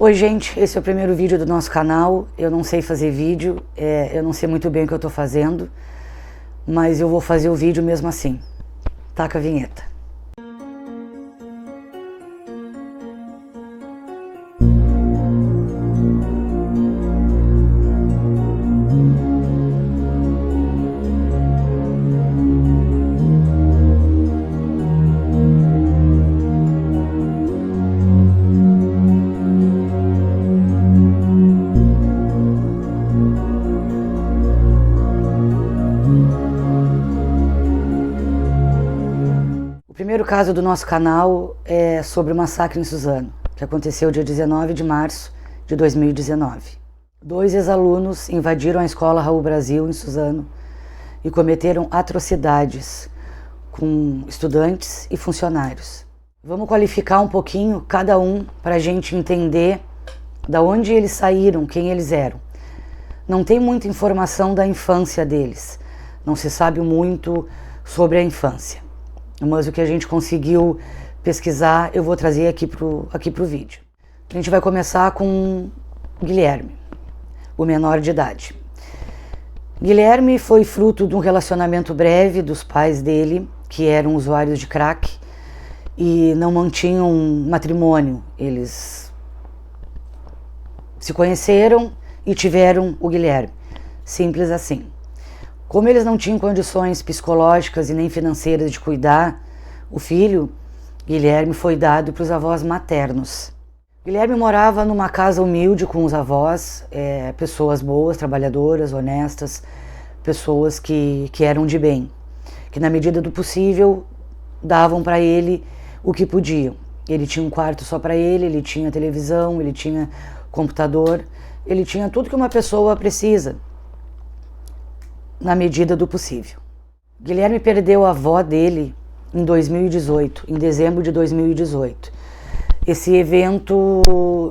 Oi gente, esse é o primeiro vídeo do nosso canal. Eu não sei fazer vídeo, eu não sei muito bem o que eu tô fazendo, mas eu vou fazer o vídeo mesmo assim. Taca a vinheta. O primeiro caso do nosso canal é sobre o massacre em Suzano, que aconteceu dia 19 de março de 2019. 2 ex-alunos invadiram a escola Raul Brasil, em Suzano, e cometeram atrocidades com estudantes e funcionários. Vamos qualificar um pouquinho cada um para a gente entender da onde eles saíram, quem eles eram. Não tem muita informação da infância deles, não se sabe muito sobre a infância. Mas o que a gente conseguiu pesquisar, eu vou trazer aqui pro vídeo. A gente vai começar com Guilherme, o menor de idade. Guilherme foi fruto de um relacionamento breve dos pais dele, que eram usuários de crack, e não mantinham um matrimônio. Eles se conheceram e tiveram o Guilherme. Simples assim. Como eles não tinham condições psicológicas e nem financeiras de cuidar o filho, Guilherme foi dado para os avós maternos. Guilherme morava numa casa humilde com os avós, pessoas boas, trabalhadoras, honestas, pessoas que eram de bem, que na medida do possível davam para ele o que podiam. Ele tinha um quarto só para ele tinha televisão, ele tinha computador, ele tinha tudo que uma pessoa precisa, na medida do possível. Guilherme perdeu a avó dele em 2018, em dezembro de 2018. Esse evento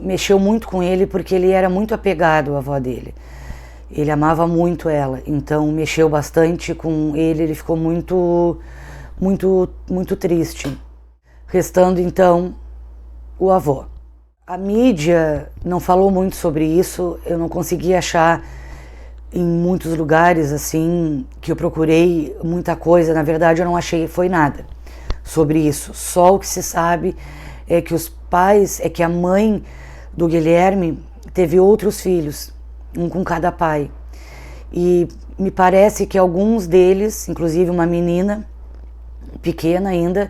mexeu muito com ele porque ele era muito apegado à avó dele. Ele amava muito ela, então mexeu bastante com ele, ele ficou muito triste. Restando então o avô. A mídia não falou muito sobre isso, eu não consegui achar em muitos lugares assim que eu procurei muita coisa, na verdade eu não achei foi nada sobre isso. Só o que se sabe é que que a mãe do Guilherme teve outros filhos, um com cada pai. E me parece que alguns deles, inclusive uma menina pequena ainda,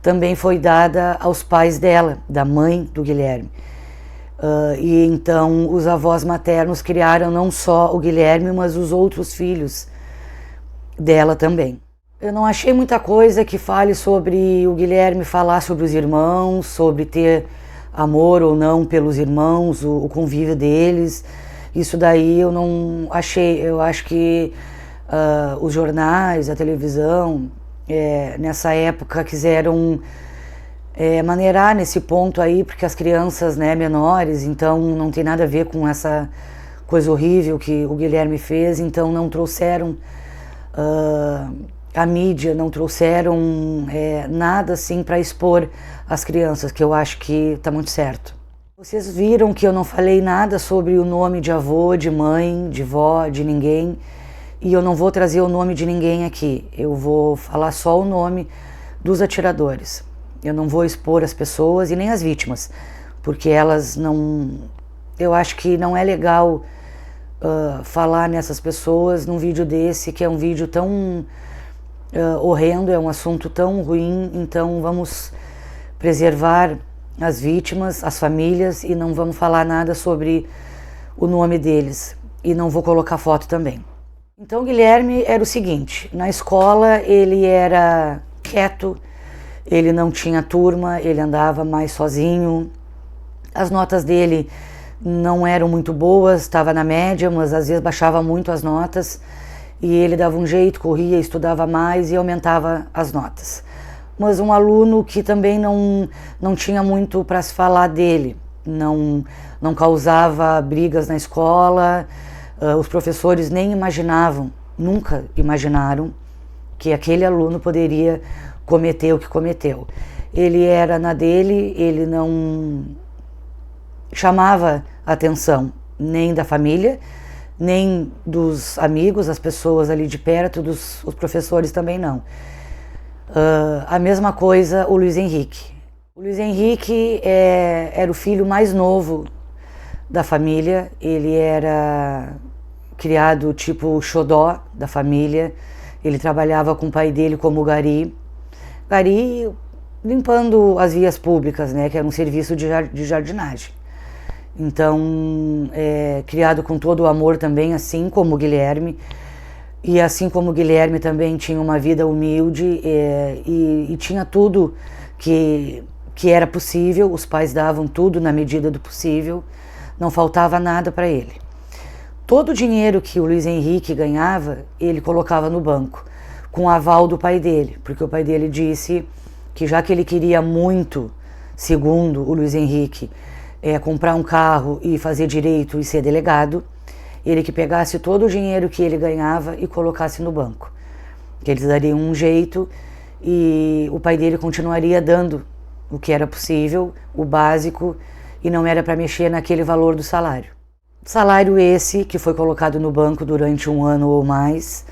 também foi dada aos pais dela, da mãe do Guilherme. E então os avós maternos criaram não só o Guilherme, mas os outros filhos dela também. Eu não achei muita coisa que fale sobre o Guilherme falar sobre os irmãos, sobre ter amor ou não pelos irmãos, o convívio deles. Isso daí eu não achei. Eu acho que os jornais, a televisão, nessa época quiseram maneirar nesse ponto aí, porque as crianças, menores, então não tem nada a ver com essa coisa horrível que o Guilherme fez, então não trouxeram a mídia, não trouxeram nada assim para expor as crianças, que eu acho que tá muito certo. Vocês viram que eu não falei nada sobre o nome de avô, de mãe, de vó, de ninguém, e eu não vou trazer o nome de ninguém aqui, eu vou falar só o nome dos atiradores. Eu não vou expor as pessoas e nem as vítimas, porque elas não... Eu acho que não é legal falar nessas pessoas num vídeo desse, que é um vídeo tão horrendo, é um assunto tão ruim, então vamos preservar as vítimas, as famílias, e não vamos falar nada sobre o nome deles, e não vou colocar foto também. Então Guilherme era o seguinte, na escola ele era quieto, ele não tinha turma, ele andava mais sozinho, as notas dele não eram muito boas, estava na média, mas às vezes baixava muito as notas, e ele dava um jeito, corria, estudava mais e aumentava as notas. Mas um aluno que também não tinha muito para se falar dele, não causava brigas na escola, os professores nem imaginavam, nunca imaginaram que aquele aluno poderia cometer o que cometeu. Ele era na dele, ele não chamava a atenção nem da família, nem dos amigos, as pessoas ali de perto, os professores também não. A mesma coisa o Luiz Henrique. O Luiz Henrique era o filho mais novo da família, ele era criado tipo o xodó da família, ele trabalhava com o pai dele como gari limpando as vias públicas, né, que era um serviço de jardinagem. Então, criado com todo o amor também, assim como o Guilherme, e assim como o Guilherme também tinha uma vida humilde e tinha tudo que era possível, os pais davam tudo na medida do possível, não faltava nada para ele. Todo o dinheiro que o Luiz Henrique ganhava, ele colocava no banco, com o aval do pai dele, porque o pai dele disse que já que ele queria muito, segundo o Luiz Henrique, comprar um carro e fazer direito e ser delegado, ele que pegasse todo o dinheiro que ele ganhava e colocasse no banco. Que eles dariam um jeito e o pai dele continuaria dando o que era possível, o básico, e não era para mexer naquele valor do salário. Salário esse que foi colocado no banco durante 1 ano ou mais,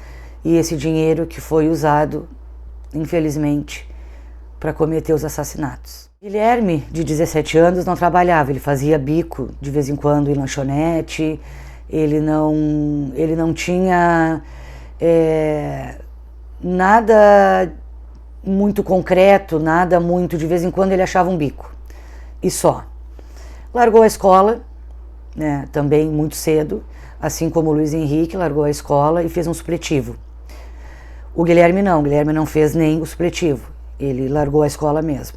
e esse dinheiro que foi usado, infelizmente, para cometer os assassinatos. Guilherme, de 17 anos, não trabalhava, ele fazia bico de vez em quando em lanchonete, ele não tinha nada muito concreto, nada muito, de vez em quando ele achava um bico, e só. Largou a escola, né, também muito cedo, assim como o Luiz Henrique largou a escola e fez um supletivo. O Guilherme não fez nem o supletivo, ele largou a escola mesmo.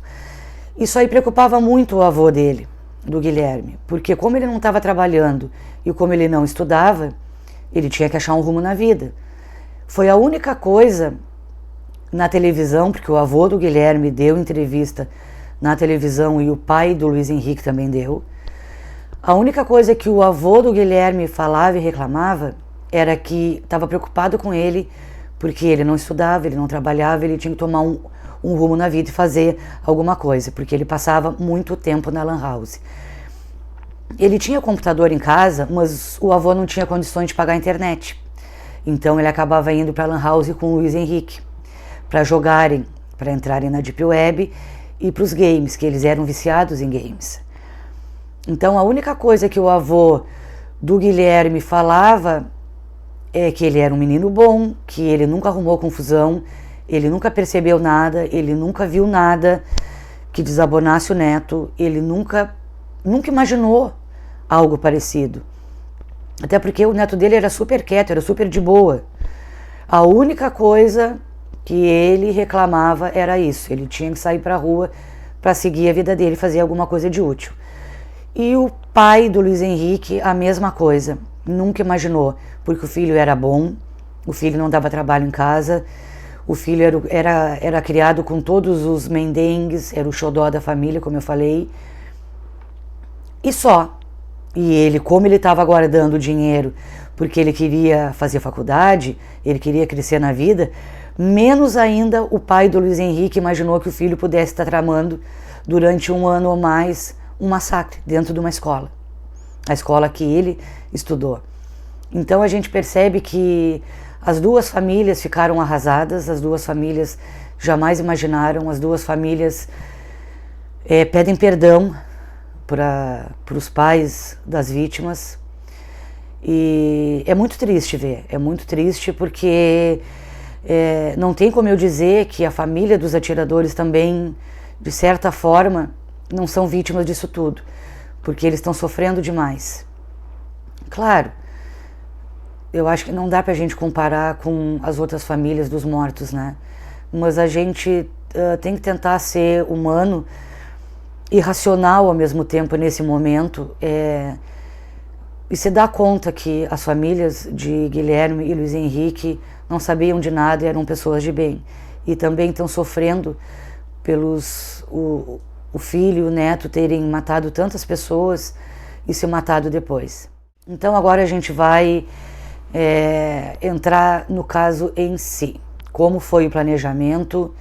Isso aí preocupava muito o avô dele, do Guilherme, porque como ele não estava trabalhando e como ele não estudava, ele tinha que achar um rumo na vida. Foi a única coisa na televisão, porque o avô do Guilherme deu entrevista na televisão e o pai do Luiz Henrique também deu. A única coisa que o avô do Guilherme falava e reclamava era que estava preocupado com ele porque ele não estudava, ele não trabalhava, ele tinha que tomar um rumo na vida e fazer alguma coisa, porque ele passava muito tempo na lan house. Ele tinha computador em casa, mas o avô não tinha condições de pagar a internet. Então ele acabava indo para a lan house com o Luiz Henrique, para jogarem, para entrarem na Deep Web e para os games, que eles eram viciados em games. Então a única coisa que o avô do Guilherme falava é que ele era um menino bom, que ele nunca arrumou confusão, ele nunca percebeu nada, ele nunca viu nada que desabonasse o neto, ele nunca imaginou algo parecido. Até porque o neto dele era super quieto, era super de boa. A única coisa que ele reclamava era isso, ele tinha que sair para a rua para seguir a vida dele, fazer alguma coisa de útil. E o pai do Luiz Henrique, a mesma coisa, nunca imaginou, porque o filho era bom, o filho não dava trabalho em casa, o filho era criado com todos os mendengues, era o xodó da família, como eu falei, e só. E ele, como ele estava guardando dinheiro porque ele queria fazer faculdade, ele queria crescer na vida, menos ainda o pai do Luiz Henrique imaginou que o filho pudesse estar tramando durante 1 ano ou mais um massacre dentro de uma escola, a escola que ele estudou. Então a gente percebe que as duas famílias ficaram arrasadas, as duas famílias jamais imaginaram, as duas famílias pedem perdão para os pais das vítimas. E é muito triste ver, é muito triste porque não tem como eu dizer que a família dos atiradores também, de certa forma, não são vítimas disso tudo, porque eles estão sofrendo demais. Claro, eu acho que não dá pra gente comparar com as outras famílias dos mortos, né? Mas a gente tem que tentar ser humano e racional ao mesmo tempo nesse momento, e se dar conta que as famílias de Guilherme e Luiz Henrique não sabiam de nada e eram pessoas de bem. E também estão sofrendo pelos o filho e o neto terem matado tantas pessoas e se matado depois. Então agora a gente vai entrar no caso em si. Como foi o planejamento,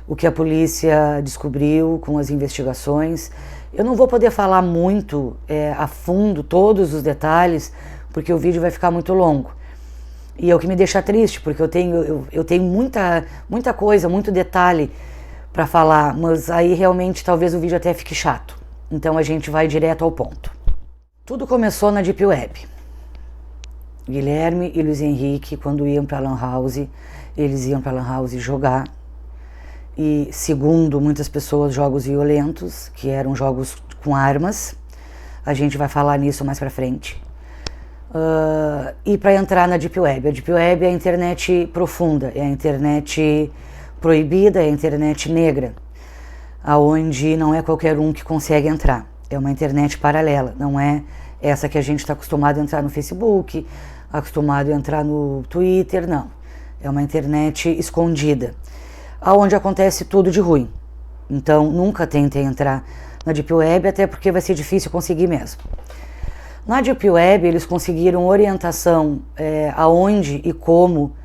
o que a polícia descobriu com as investigações. Eu não vou poder falar muito a fundo todos os detalhes, porque o vídeo vai ficar muito longo. E é o que me deixa triste, porque eu tenho muita coisa, muito detalhe para falar, mas aí realmente talvez o vídeo até fique chato. Então a gente vai direto ao ponto. Tudo começou na Deep Web. Guilherme e Luiz Henrique, quando iam para a Lan House, eles iam para a Lan House jogar. E segundo muitas pessoas, jogos violentos, que eram jogos com armas. A gente vai falar nisso mais para frente. E para entrar na Deep Web. A Deep Web é a internet profunda, é a internet proibida, é a internet negra, aonde não é qualquer um que consegue entrar. É uma internet paralela, não é essa que a gente está acostumado a entrar no Facebook, acostumado a entrar no Twitter, não. É uma internet escondida, aonde acontece tudo de ruim. Então nunca tentem entrar na Deep Web, até porque vai ser difícil conseguir mesmo. Na Deep Web eles conseguiram orientação aonde e como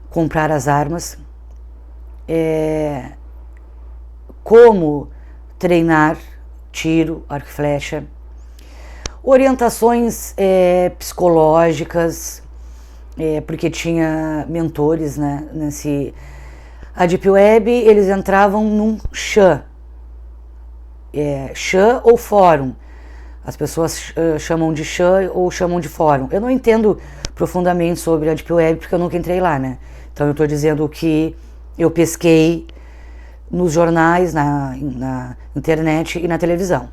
comprar as armas, como treinar tiro, arco e flecha, orientações psicológicas, porque tinha mentores, né, a Deep Web. Eles entravam num chat, chat ou fórum. As pessoas chamam de chat ou chamam de fórum. Eu não entendo profundamente sobre a Deep Web, porque eu nunca entrei lá, né? Então eu estou dizendo que eu pesquei nos jornais, na internet e na televisão.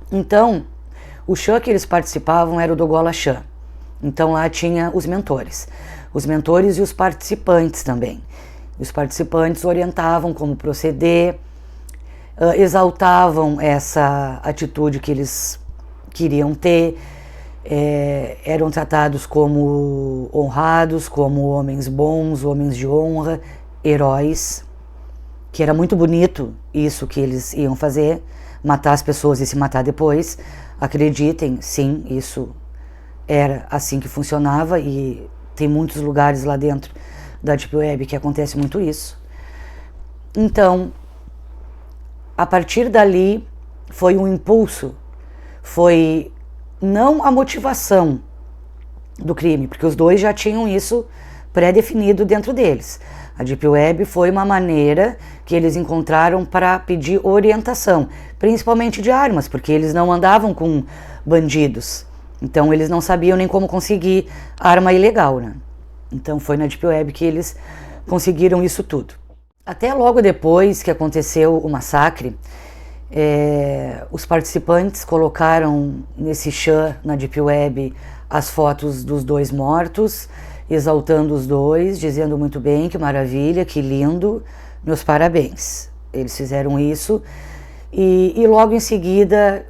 Então, o chat que eles participavam era o do Gola Chat. Então lá tinha os mentores e os participantes também. Os participantes orientavam como proceder, exaltavam essa atitude que eles queriam ter, eram tratados como honrados, como homens bons, homens de honra, heróis, que era muito bonito isso que eles iam fazer, matar as pessoas e se matar depois. Acreditem, sim, isso era assim que funcionava, e tem muitos lugares lá dentro da Deep Web que acontece muito isso. Então, a partir dali, foi um impulso, foi não a motivação do crime, porque os dois já tinham isso pré-definido dentro deles. A Deep Web foi uma maneira que eles encontraram para pedir orientação, principalmente de armas, porque eles não andavam com bandidos, então eles não sabiam nem como conseguir arma ilegal, né? Então foi na Deep Web que eles conseguiram isso tudo. Até logo depois que aconteceu o massacre, os participantes colocaram nesse chat na Deep Web as fotos dos dois mortos, exaltando os dois, dizendo muito bem, que maravilha, que lindo, meus parabéns. Eles fizeram isso e logo em seguida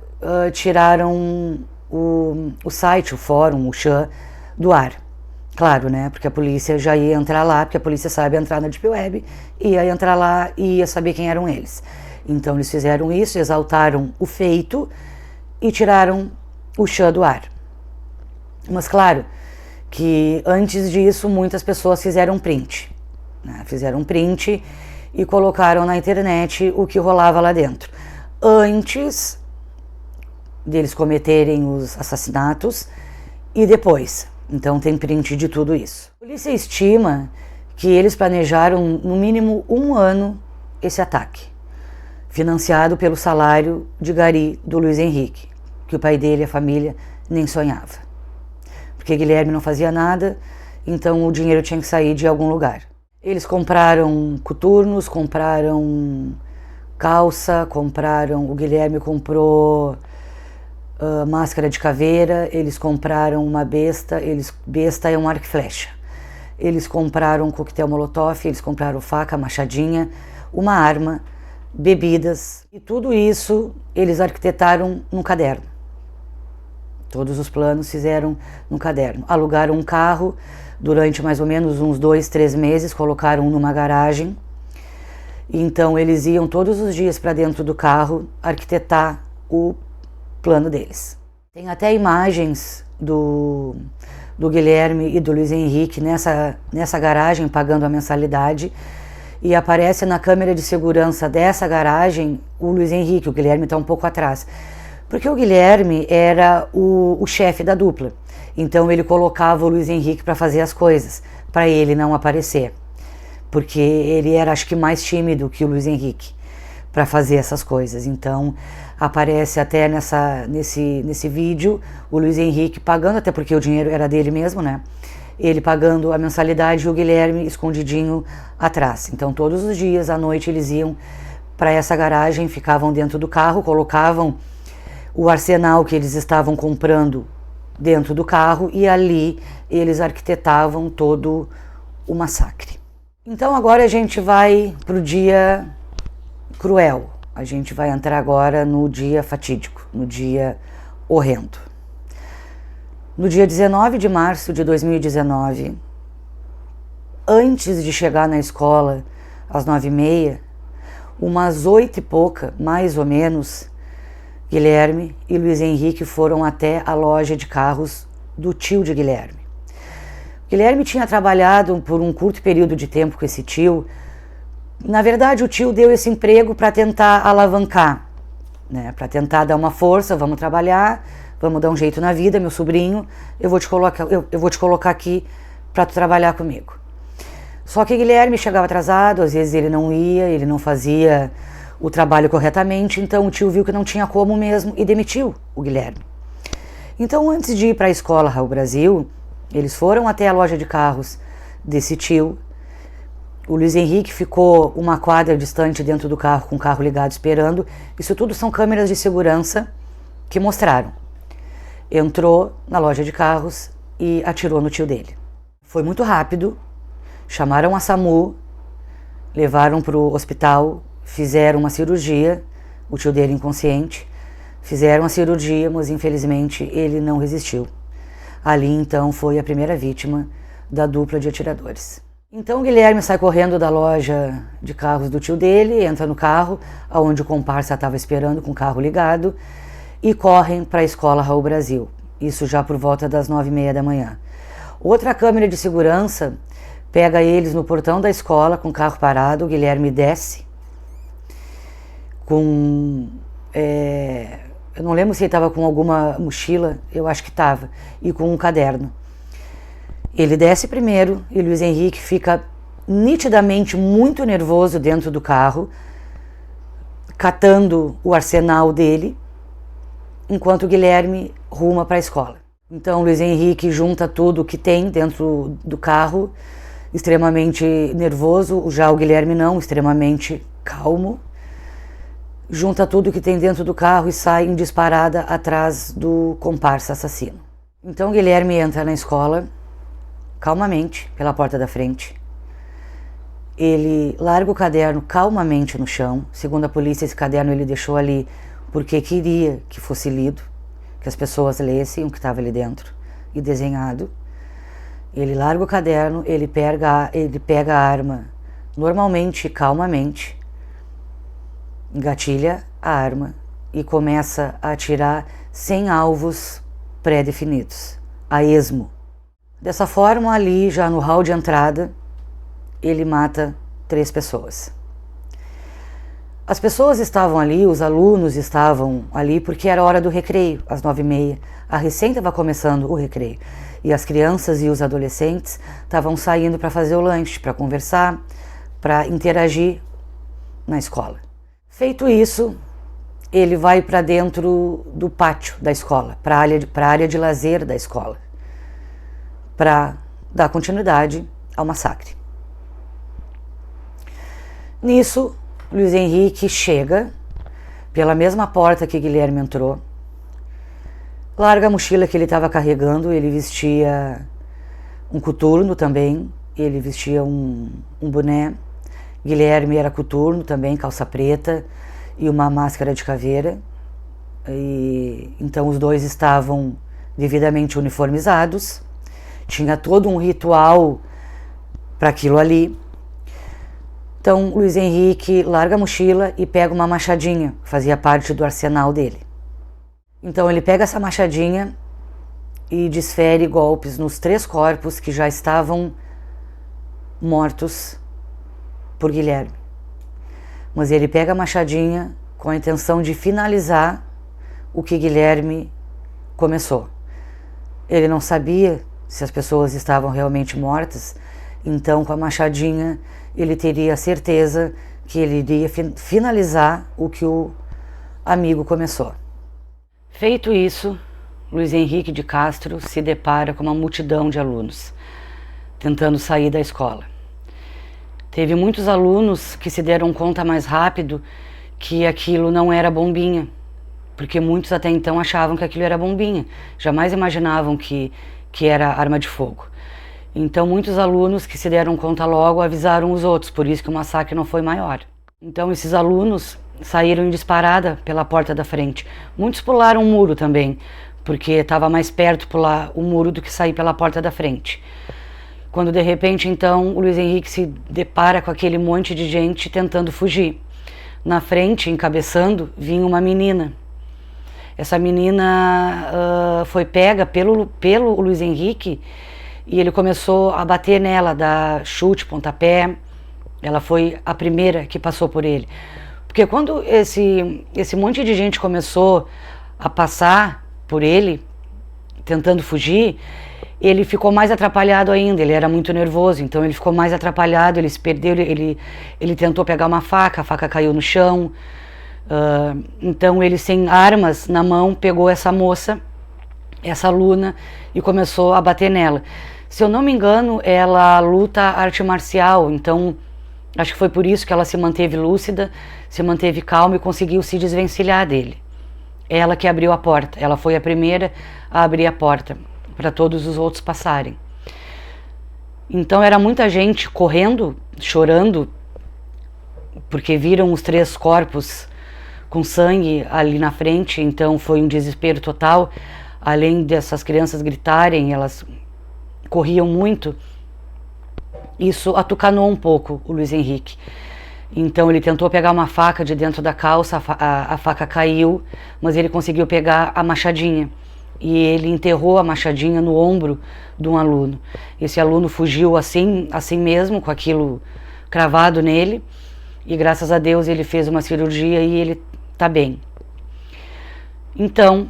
tiraram o site, o fórum, o chat do ar. Claro, né? Porque a polícia já ia entrar lá, porque a polícia sabe entrar na Deep Web, ia entrar lá e ia saber quem eram eles. Então eles fizeram isso, exaltaram o feito e tiraram o chat do ar. Mas claro que antes disso muitas pessoas fizeram print, né? Fizeram print e colocaram na internet o que rolava lá dentro, antes deles cometerem os assassinatos e depois. Então tem print de tudo isso. A polícia estima que eles planejaram no mínimo 1 ano esse ataque, financiado pelo salário de gari do Luiz Henrique, que o pai dele e a família nem sonhava. Porque Guilherme não fazia nada, então o dinheiro tinha que sair de algum lugar. Eles compraram coturnos, compraram calça, o Guilherme comprou máscara de caveira, eles compraram uma besta, besta é um arco e flecha. Eles compraram um coquetel molotov, eles compraram faca, machadinha, uma arma, bebidas, e tudo isso eles arquitetaram num caderno. Todos os planos fizeram no caderno. Alugaram um carro durante mais ou menos uns 2, 3 meses, colocaram numa garagem. Então eles iam todos os dias para dentro do carro arquitetar o plano deles. Tem até imagens do Guilherme e do Luiz Henrique nessa garagem pagando a mensalidade, e aparece na câmera de segurança dessa garagem o Luiz Henrique. O Guilherme está um pouco atrás, porque o Guilherme era o chefe da dupla, então ele colocava o Luiz Henrique para fazer as coisas, para ele não aparecer, porque ele era, acho que, mais tímido que o Luiz Henrique para fazer essas coisas. Então aparece até nesse vídeo o Luiz Henrique pagando, até porque o dinheiro era dele mesmo, né? Ele pagando a mensalidade e o Guilherme escondidinho atrás. Então todos os dias à noite eles iam para essa garagem, ficavam dentro do carro, colocavam o arsenal que eles estavam comprando dentro do carro e ali eles arquitetavam todo o massacre. Então agora a gente vai para o dia cruel, a gente vai entrar agora no dia fatídico, no dia horrendo. No dia 19 de março de 2019, antes de chegar na escola às 9h30, umas 8 e pouca, mais ou menos, Guilherme e Luiz Henrique foram até a loja de carros do tio de Guilherme. Guilherme tinha trabalhado por um curto período de tempo com esse tio. Na verdade, o tio deu esse emprego para tentar alavancar, né? Para tentar dar uma força, vamos trabalhar, vamos dar um jeito na vida, meu sobrinho, eu vou te colocar aqui para tu trabalhar comigo. Só que Guilherme chegava atrasado, às vezes ele não ia, ele não fazia o trabalho corretamente, então o tio viu que não tinha como mesmo e demitiu o Guilherme. Então, antes de ir para a escola Raul Brasil, eles foram até a loja de carros desse tio. O Luiz Henrique ficou uma quadra distante dentro do carro, com o carro ligado, esperando. Isso tudo são câmeras de segurança que mostraram. Entrou na loja de carros e atirou no tio dele. Foi muito rápido, chamaram a SAMU, levaram para o hospital, fizeram uma cirurgia, o tio dele inconsciente, fizeram a cirurgia, mas infelizmente ele não resistiu. Ali então foi a primeira vítima da dupla de atiradores. Então o Guilherme sai correndo da loja de carros do tio dele, entra no carro, onde o comparsa estava esperando com o carro ligado, e correm para a escola Raul Brasil, isso já por volta das 9h30 da manhã. Outra câmera de segurança pega eles no portão da escola com o carro parado. O Guilherme desce com... eu não lembro se ele estava com alguma mochila, eu acho que estava, e com um caderno. Ele desce primeiro e Luiz Henrique fica nitidamente muito nervoso dentro do carro, catando o arsenal dele, enquanto o Guilherme ruma para a escola. Então Luiz Henrique junta tudo que tem dentro do carro, extremamente nervoso, já o Guilherme não, extremamente calmo. Junta tudo que tem dentro do carro e sai em disparada atrás do comparsa assassino. Então Guilherme entra na escola, calmamente, pela porta da frente. Ele larga o caderno calmamente no chão. Segundo a polícia, esse caderno ele deixou ali porque queria que fosse lido, que as pessoas lessem o que estava ali dentro e desenhado. Ele larga o caderno, ele pega a arma normalmente e calmamente, engatilha a arma e começa a atirar sem alvos pré-definidos, a esmo. Dessa forma, ali já no hall de entrada, ele mata 3 pessoas. As pessoas estavam ali, os alunos estavam ali porque era hora do recreio, às 9h30. A recém estava começando o recreio. E as crianças e os adolescentes estavam saindo para fazer o lanche, para conversar, para interagir na escola. Feito isso, ele vai para dentro do pátio da escola, para a área de lazer da escola, para dar continuidade ao massacre. Nisso, Luiz Henrique chega pela mesma porta que Guilherme entrou, larga a mochila que ele estava carregando. Ele vestia um coturno também, ele vestia um boné. Guilherme era coturno também, calça preta e uma máscara de caveira. E então os dois estavam devidamente uniformizados, tinha todo um ritual para aquilo ali. Então Luiz Henrique larga a mochila e pega uma machadinha, fazia parte do arsenal dele. Então ele pega essa machadinha e desfere golpes nos 3 corpos que já estavam mortos por Guilherme. Mas ele pega a machadinha com a intenção de finalizar o que Guilherme começou. Ele não sabia se as pessoas estavam realmente mortas, então com a machadinha ele teria a certeza que ele iria finalizar o que o amigo começou. Feito isso, Luiz Henrique de Castro se depara com uma multidão de alunos tentando sair da escola. Teve muitos alunos que se deram conta mais rápido que aquilo não era bombinha, porque muitos até então achavam que aquilo era bombinha, jamais imaginavam que era arma de fogo. Então muitos alunos que se deram conta logo avisaram os outros, por isso que o massacre não foi maior. Então esses alunos saíram em disparada pela porta da frente. Muitos pularam o muro também, porque estava mais perto pular o muro do que sair pela porta da frente. Quando de repente então o Luiz Henrique se depara com aquele monte de gente tentando fugir. Na frente, encabeçando, vinha uma menina. Essa menina foi pega pelo Luiz Henrique e ele começou a bater nela, dar chute, pontapé. Ela foi a primeira que passou por ele. Porque quando esse monte de gente começou a passar por ele, tentando fugir, ele ficou mais atrapalhado ainda, ele era muito nervoso, então ele ficou mais atrapalhado, ele se perdeu, ele tentou pegar uma faca, a faca caiu no chão. Então ele, sem armas na mão, pegou essa moça, essa aluna, e começou a bater nela. Se eu não me engano, ela luta arte marcial, então acho que foi por isso que ela se manteve lúcida, se manteve calma e conseguiu se desvencilhar dele. Ela que abriu a porta, ela foi a primeira a abrir a porta para todos os outros passarem. Então era muita gente correndo, chorando, porque viram os 3 corpos com sangue ali na frente, então foi um desespero total. Além dessas crianças gritarem, elas corriam muito. Isso atucanou um pouco o Luiz Henrique. Então ele tentou pegar uma faca de dentro da calça, a faca caiu, mas ele conseguiu pegar a machadinha. E ele enterrou a machadinha no ombro de um aluno. Esse aluno fugiu assim mesmo, com aquilo cravado nele. E graças a Deus ele fez uma cirurgia e ele está bem. Então,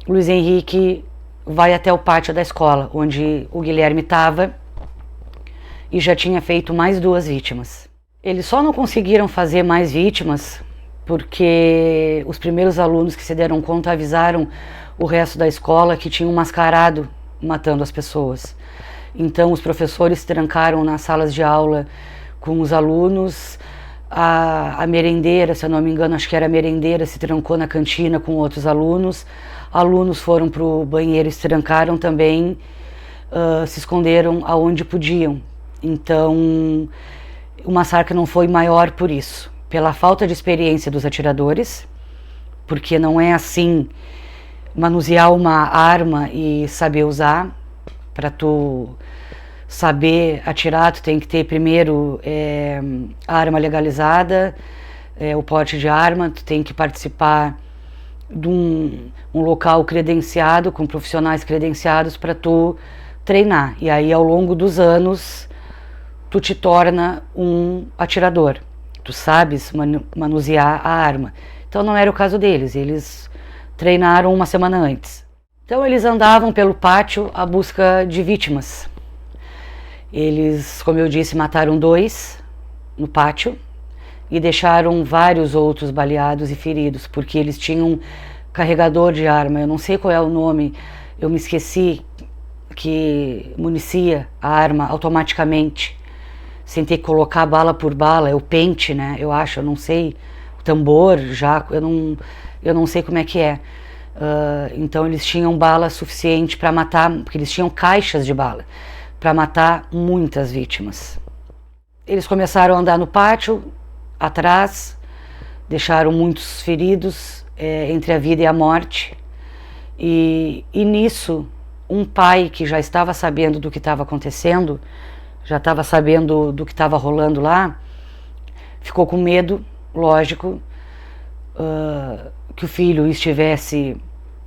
Luiz Henrique vai até o pátio da escola, onde o Guilherme estava, e já tinha feito mais 2 vítimas. Eles só não conseguiram fazer mais vítimas porque os primeiros alunos que se deram conta avisaram o resto da escola que tinha um mascarado matando as pessoas. Então os professores se trancaram nas salas de aula com os alunos, a merendeira, se eu não me engano, acho que era a merendeira, se trancou na cantina com outros alunos. Alunos foram para o banheiro e se trancaram também, se esconderam aonde podiam. Então o massacre não foi maior por isso, pela falta de experiência dos atiradores, porque não é assim manusear uma arma e saber usar. Para tu saber atirar, tu tem que ter primeiro a arma legalizada, o porte de arma, tu tem que participar de um local credenciado, com profissionais credenciados para tu treinar. E aí ao longo dos anos tu te torna um atirador, tu sabes manusear a arma. Então não era o caso deles, eles treinaram uma semana antes. Então eles andavam pelo pátio à busca de vítimas. Eles, como eu disse, mataram 2 no pátio e deixaram vários outros baleados e feridos, porque eles tinham carregador de arma, eu não sei qual é o nome, eu me esqueci, que municia a arma automaticamente, sem ter que colocar bala por bala, é o pente, né, eu acho, eu não sei, o tambor, já, eu não sei como é que é. Então eles tinham bala suficiente para matar, porque eles tinham caixas de bala, para matar muitas vítimas. Eles começaram a andar no pátio, atrás, deixaram muitos feridos entre a vida e a morte, e nisso um pai que já estava sabendo do que estava acontecendo, já estava sabendo do que estava rolando lá, ficou com medo, lógico, que o filho estivesse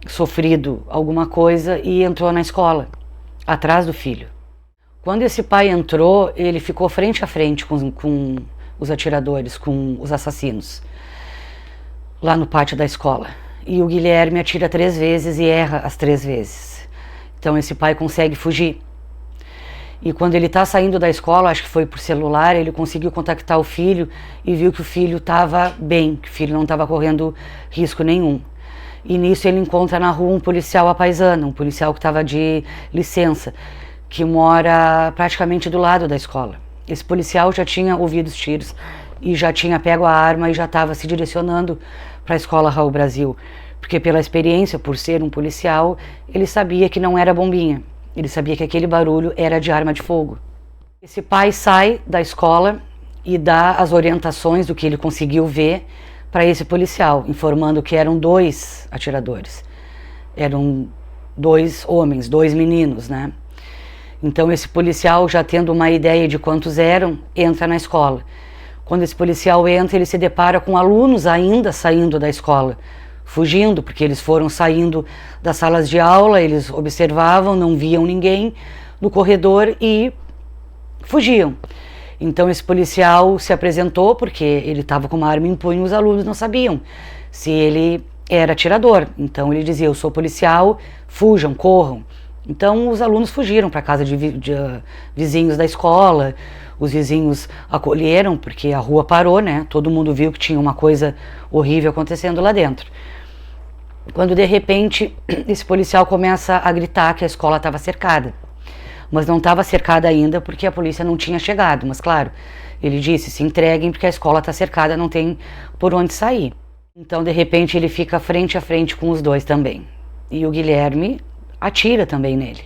sofrido alguma coisa, e entrou na escola, atrás do filho. Quando esse pai entrou, ele ficou frente a frente com os atiradores, com os assassinos, lá no pátio da escola. E o Guilherme atira 3 vezes e erra as 3 vezes. Então esse pai consegue fugir. E quando ele está saindo da escola, acho que foi por celular, ele conseguiu contactar o filho e viu que o filho estava bem, que o filho não estava correndo risco nenhum. E nisso ele encontra na rua um policial à paisana, um policial que estava de licença, que mora praticamente do lado da escola. Esse policial já tinha ouvido os tiros e já tinha pego a arma e já estava se direcionando para a escola Raul Brasil, porque pela experiência, por ser um policial, ele sabia que não era bombinha. Ele sabia que aquele barulho era de arma de fogo. Esse pai sai da escola e dá as orientações do que ele conseguiu ver para esse policial, informando que eram 2 atiradores. Eram 2 homens, 2 meninos, né? Então esse policial, já tendo uma ideia de quantos eram, entra na escola. Quando esse policial entra, ele se depara com alunos ainda saindo da escola, fugindo, porque eles foram saindo das salas de aula, eles observavam, não viam ninguém no corredor e fugiam. Então esse policial se apresentou, porque ele estava com uma arma em punho, os alunos não sabiam se ele era atirador. Então ele dizia: eu sou policial, fujam, corram. Então os alunos fugiram para a casa de vizinhos da escola. Os vizinhos acolheram, porque a rua parou, né? Todo mundo viu que tinha uma coisa horrível acontecendo lá dentro. Quando de repente esse policial começa a gritar que a escola estava cercada. Mas não estava cercada ainda porque a polícia não tinha chegado. Mas claro, ele disse: se entreguem porque a escola está cercada, não tem por onde sair. Então de repente ele fica frente a frente com os 2 também. E o Guilherme atira também nele.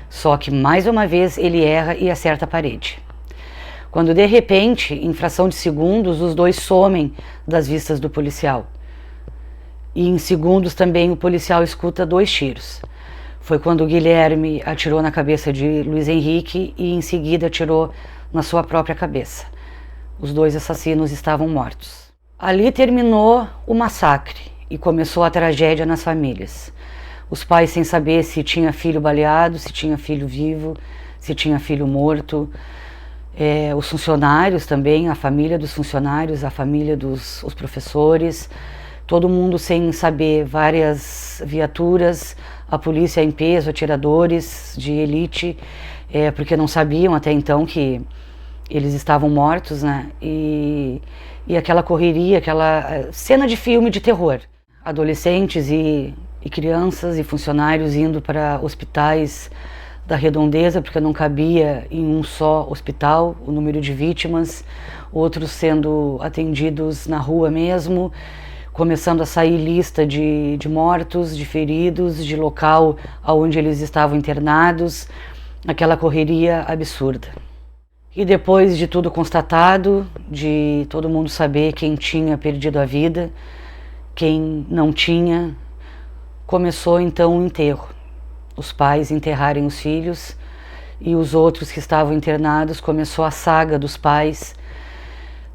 Só que mais uma vez ele erra e acerta a parede. Quando de repente, em fração de segundos, os 2 somem das vistas do policial. E em segundos também o policial escuta 2 tiros. Foi quando o Guilherme atirou na cabeça de Luiz Henrique e em seguida atirou na sua própria cabeça. Os 2 assassinos estavam mortos. Ali terminou o massacre e começou a tragédia nas famílias. Os pais sem saber se tinha filho baleado, se tinha filho vivo, se tinha filho morto. Os funcionários também, a família dos funcionários, a família dos professores, todo mundo sem saber, várias viaturas, a polícia em peso, atiradores de elite, porque não sabiam até então que eles estavam mortos, né? E aquela correria, aquela cena de filme de terror. Adolescentes e crianças e funcionários indo para hospitais da redondeza, porque não cabia em um só hospital o número de vítimas, outros sendo atendidos na rua mesmo, começando a sair lista de mortos, de feridos, de local onde eles estavam internados, aquela correria absurda. E depois de tudo constatado, de todo mundo saber quem tinha perdido a vida, quem não tinha, começou então o enterro. Os pais enterrarem os filhos e os outros que estavam internados, começou a saga dos pais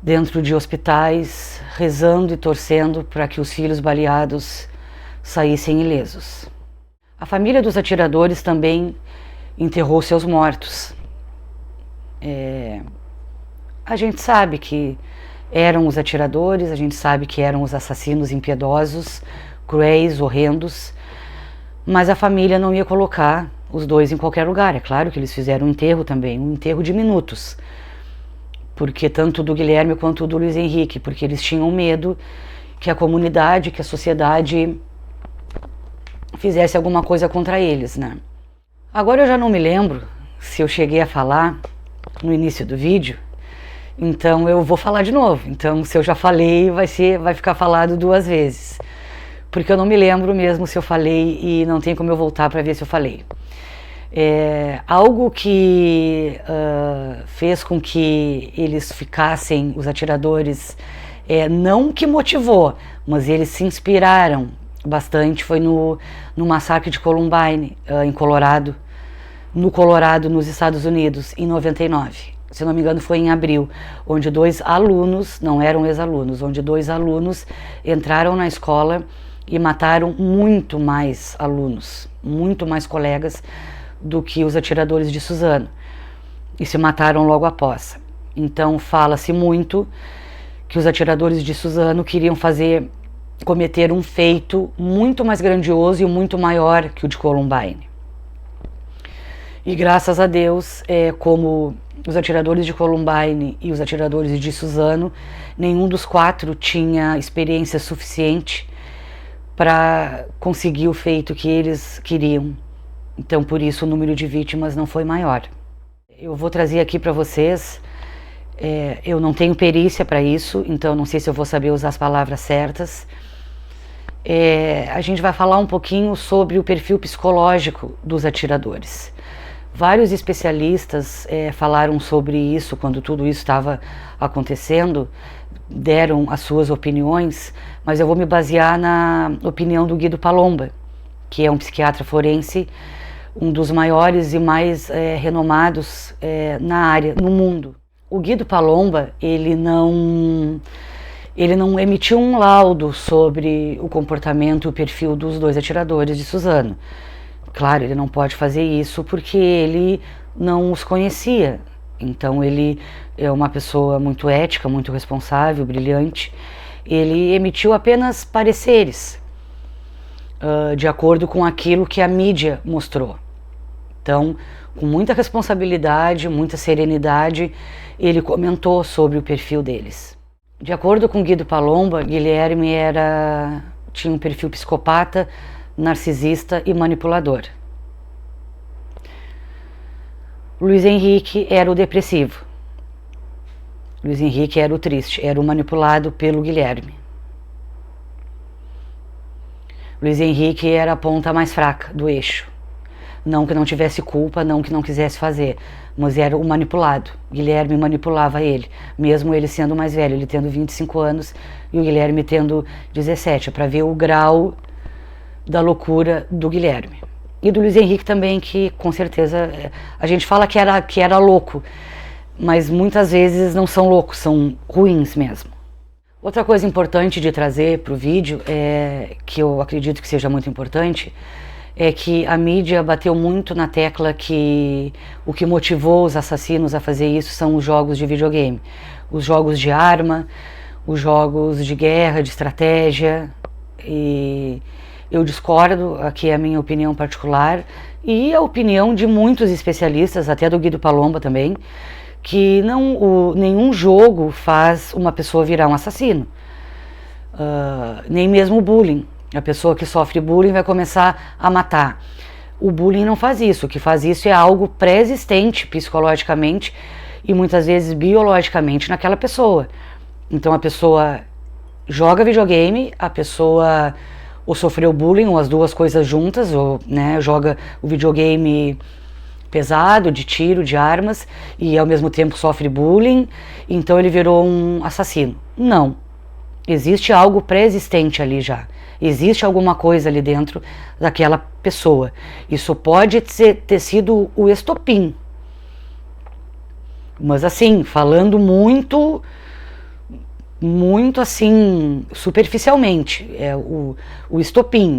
dentro de hospitais, rezando e torcendo para que os filhos baleados saíssem ilesos. A família dos atiradores também enterrou seus mortos. A gente sabe que eram os atiradores, a gente sabe que eram os assassinos impiedosos, cruéis, horrendos, mas a família não ia colocar os 2 em qualquer lugar. É claro que eles fizeram um enterro também, um enterro de minutos, porque tanto do Guilherme quanto do Luiz Henrique, porque eles tinham medo que a comunidade, que a sociedade fizesse alguma coisa contra eles, né? Agora eu já não me lembro se eu cheguei a falar no início do vídeo, então eu vou falar de novo. Então, se eu já falei, vai ficar falado 2 vezes. Porque eu não me lembro mesmo se eu falei e não tem como eu voltar para ver se eu falei. Algo que fez com que eles ficassem, os atiradores, não que motivou, mas eles se inspiraram bastante, foi no massacre de Columbine, em Colorado, nos Estados Unidos, em 99. Se não me engano, foi em abril, onde 2 alunos, não eram ex-alunos, onde 2 alunos entraram na escola e mataram muito mais alunos, muito mais colegas do que os atiradores de Suzano. e se mataram logo após. Então fala-se muito que os atiradores de Suzano queriam cometer um feito muito mais grandioso e muito maior que o de Columbine. E graças a Deus, como os atiradores de Columbine e os atiradores de Suzano, nenhum dos 4 tinha experiência suficiente para conseguir o feito que eles queriam. Então, por isso, o número de vítimas não foi maior. Eu vou trazer aqui para vocês, eu não tenho perícia para isso, então não sei se eu vou saber usar as palavras certas. A gente vai falar um pouquinho sobre o perfil psicológico dos atiradores. Vários especialistas falaram sobre isso quando tudo isso estava acontecendo, deram as suas opiniões, mas eu vou me basear na opinião do Guido Palomba, que é um psiquiatra forense, um dos maiores e mais renomados na área, no mundo. O Guido Palomba, ele não emitiu um laudo sobre o comportamento e o perfil dos 2 atiradores de Suzano. Claro, ele não pode fazer isso porque ele não os conhecia. Então ele é uma pessoa muito ética, muito responsável, brilhante. Ele emitiu apenas pareceres, de acordo com aquilo que a mídia mostrou. Então, com muita responsabilidade, muita serenidade, ele comentou sobre o perfil deles. De acordo com Guido Palomba, Guilherme tinha um perfil psicopata, narcisista e manipulador. Luiz Henrique era o depressivo. Luiz Henrique era o triste, era o manipulado pelo Guilherme. Luiz Henrique era a ponta mais fraca do eixo. Não que não tivesse culpa, não que não quisesse fazer, mas era o manipulado. Guilherme manipulava ele, mesmo ele sendo mais velho, ele tendo 25 anos e o Guilherme tendo 17, para ver o grau da loucura do Guilherme. E do Luiz Henrique também, que com certeza a gente fala que era louco, mas muitas vezes não são loucos, são ruins mesmo. Outra coisa importante de trazer para o vídeo, que eu acredito que seja muito importante, é que a mídia bateu muito na tecla que o que motivou os assassinos a fazer isso são os jogos de videogame. Os jogos de arma, os jogos de guerra, de estratégia, e eu discordo, aqui é a minha opinião particular, e a opinião de muitos especialistas, até do Guido Palomba também, que nenhum jogo faz uma pessoa virar um assassino, nem mesmo o bullying. A pessoa que sofre bullying vai começar a matar. O bullying não faz isso, o que faz isso é algo pré-existente psicologicamente e muitas vezes biologicamente naquela pessoa. Então a pessoa joga videogame, a pessoa ou sofreu bullying, ou as duas coisas juntas, ou joga o videogame pesado, de tiro, de armas, e ao mesmo tempo sofre bullying, então ele virou um assassino. Não. Existe algo pré-existente ali já. Existe alguma coisa ali dentro daquela pessoa. Isso pode ter sido o estopim. Mas assim, falando muito assim, superficialmente, o estopim,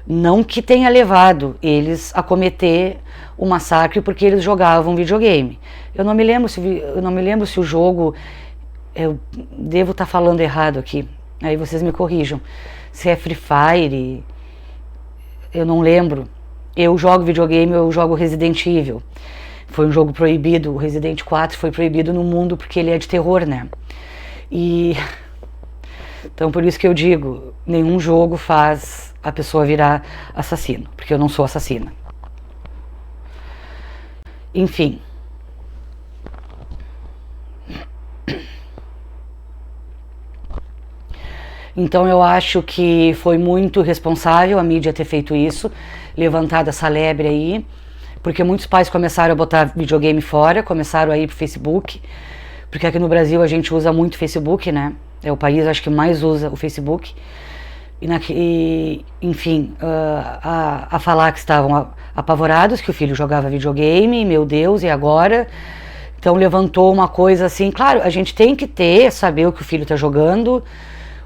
não que tenha levado eles a cometer o massacre porque eles jogavam videogame. Eu não me lembro se o jogo, eu devo estar falando errado aqui, aí vocês me corrijam, se é Free Fire, eu não lembro. Eu jogo videogame, eu jogo Resident Evil. Foi um jogo proibido, o Resident 4 foi proibido no mundo porque ele é de terror, né? E então por isso que eu digo, nenhum jogo faz a pessoa virar assassino, porque eu não sou assassina. Enfim. Então eu acho que foi muito responsável a mídia ter feito isso, levantado essa lebre aí, porque muitos pais começaram a botar videogame fora, começaram a ir pro Facebook, porque aqui no Brasil a gente usa muito Facebook, né? É o país, acho que mais usa o Facebook. Enfim, a falar que estavam apavorados, que o filho jogava videogame, meu Deus, e agora? Então levantou uma coisa assim, claro, a gente tem que saber o que o filho está jogando,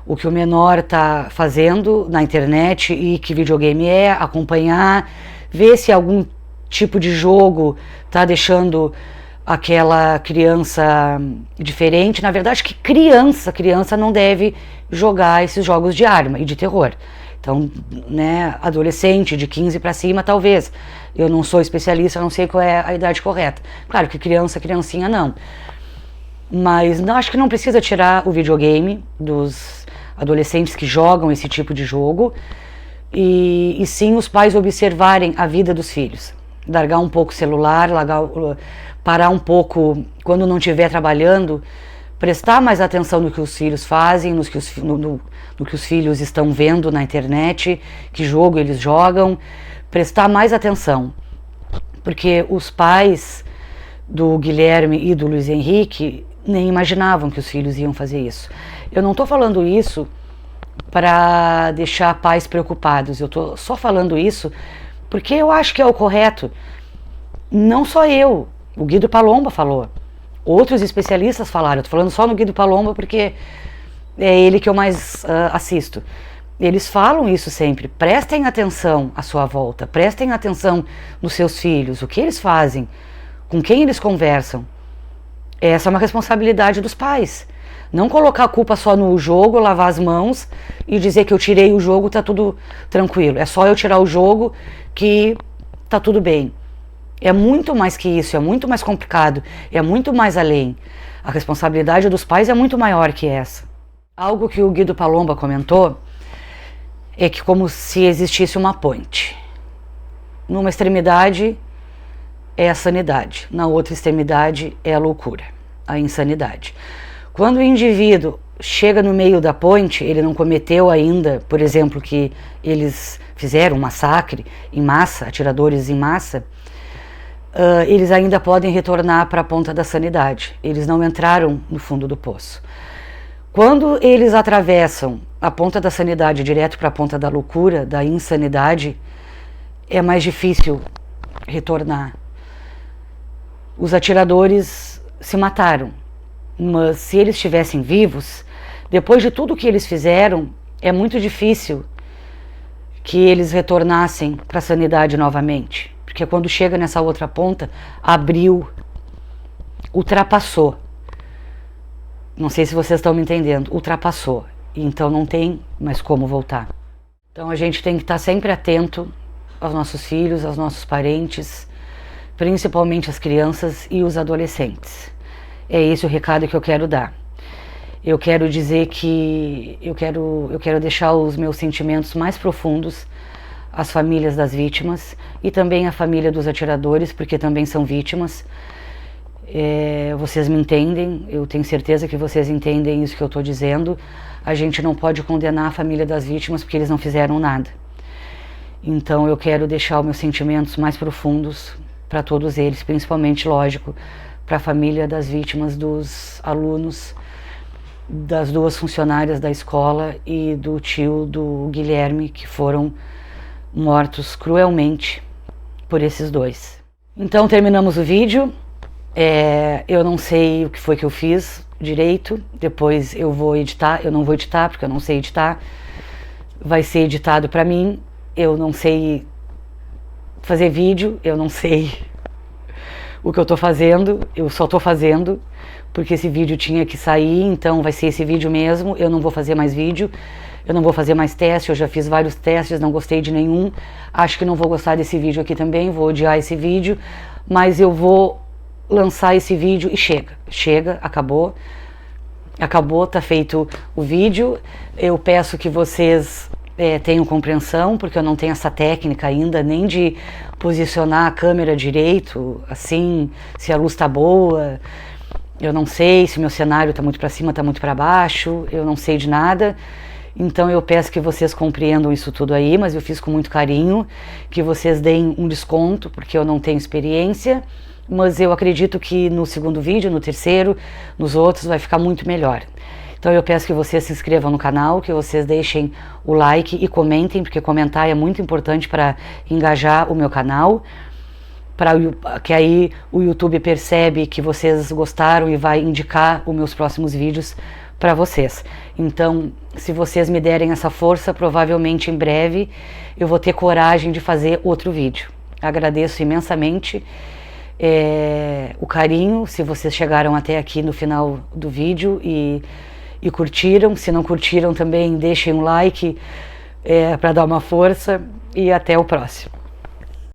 o que o menor está fazendo na internet e que videogame é, acompanhar, ver se algum tipo de jogo está deixando aquela criança diferente. Na verdade, que criança não deve jogar esses jogos de arma e de terror. Então, né, adolescente de 15 para cima, talvez. Eu não sou especialista, não sei qual é a idade correta. Claro que criancinha não. Mas não, acho que não precisa tirar o videogame dos adolescentes que jogam esse tipo de jogo. E sim os pais observarem a vida dos filhos. Largar um pouco o celular, parar um pouco quando não estiver trabalhando, prestar mais atenção no que os filhos fazem, no que os filhos estão vendo na internet, que jogo eles jogam, prestar mais atenção. Porque os pais do Guilherme e do Luiz Henrique nem imaginavam que os filhos iam fazer isso. Eu não estou falando isso para deixar pais preocupados, eu estou só falando isso porque eu acho que é o correto. Não só eu, o Guido Palomba falou, outros especialistas falaram. Eu estou falando só no Guido Palomba porque é ele que eu mais assisto. Eles falam isso sempre. Prestem atenção à sua volta, prestem atenção nos seus filhos, o que eles fazem, com quem eles conversam. Essa é uma responsabilidade dos pais. Não colocar a culpa só no jogo, lavar as mãos e dizer que eu tirei o jogo, tá tudo tranquilo. É só eu tirar o jogo que tá tudo bem. É muito mais que isso, é muito mais complicado, é muito mais além. A responsabilidade dos pais é muito maior que essa. Algo que o Guido Palomba comentou é que como se existisse uma ponte. Numa extremidade é a sanidade, na outra extremidade é a loucura, a insanidade. Quando o indivíduo chega no meio da ponte, ele não cometeu ainda, por exemplo, que eles fizeram um massacre em massa, atiradores em massa, eles ainda podem retornar para a ponta da sanidade. Eles não entraram no fundo do poço. Quando eles atravessam a ponta da sanidade direto para a ponta da loucura, da insanidade, é mais difícil retornar. Os atiradores se mataram, mas se eles estivessem vivos, depois de tudo que eles fizeram, é muito difícil que eles retornassem para a sanidade novamente. Porque quando chega nessa outra ponta, abriu, ultrapassou. Não sei se vocês estão me entendendo, ultrapassou. Então não tem mais como voltar. Então a gente tem que estar sempre atento aos nossos filhos, aos nossos parentes, principalmente as crianças e os adolescentes. É esse o recado que eu quero dar. Eu quero dizer que eu quero deixar os meus sentimentos mais profundos às famílias das vítimas e também à família dos atiradores, porque também são vítimas. Vocês me entendem, eu tenho certeza que vocês entendem isso que eu estou dizendo. A gente não pode condenar a família das vítimas porque eles não fizeram nada. Então eu quero deixar os meus sentimentos mais profundos para todos eles, principalmente, lógico, para a família das vítimas, dos alunos, das duas funcionárias da escola e do tio do Guilherme, que foram mortos cruelmente por esses dois. Então terminamos o vídeo. Eu não sei o que foi que eu fiz direito, depois eu vou editar. Eu não vou editar porque eu não sei editar, vai ser editado para mim. Eu não sei fazer vídeo, eu não sei o que eu tô fazendo, eu só tô fazendo porque esse vídeo tinha que sair, então vai ser esse vídeo mesmo. Eu não vou fazer mais vídeo, eu não vou fazer mais teste, eu já fiz vários testes, não gostei de nenhum, acho que não vou gostar desse vídeo aqui também, vou odiar esse vídeo, mas eu vou lançar esse vídeo e chega, acabou, tá feito o vídeo. Eu peço que vocês tenham compreensão, porque eu não tenho essa técnica ainda, nem de posicionar a câmera direito, assim, se a luz tá boa, eu não sei se meu cenário tá muito para cima, tá muito para baixo, eu não sei de nada. Então eu peço que vocês compreendam isso tudo aí, mas eu fiz com muito carinho, que vocês deem um desconto, porque eu não tenho experiência, mas eu acredito que no segundo vídeo, no terceiro, nos outros vai ficar muito melhor. Então eu peço que vocês se inscrevam no canal, que vocês deixem o like e comentem, porque comentar é muito importante para engajar o meu canal, que aí o YouTube percebe que vocês gostaram e vai indicar os meus próximos vídeos para vocês. Então, se vocês me derem essa força, provavelmente em breve eu vou ter coragem de fazer outro vídeo. Agradeço imensamente o carinho, se vocês chegaram até aqui no final do vídeo e curtiram. Se não curtiram também, deixem um like para dar uma força, e até o próximo.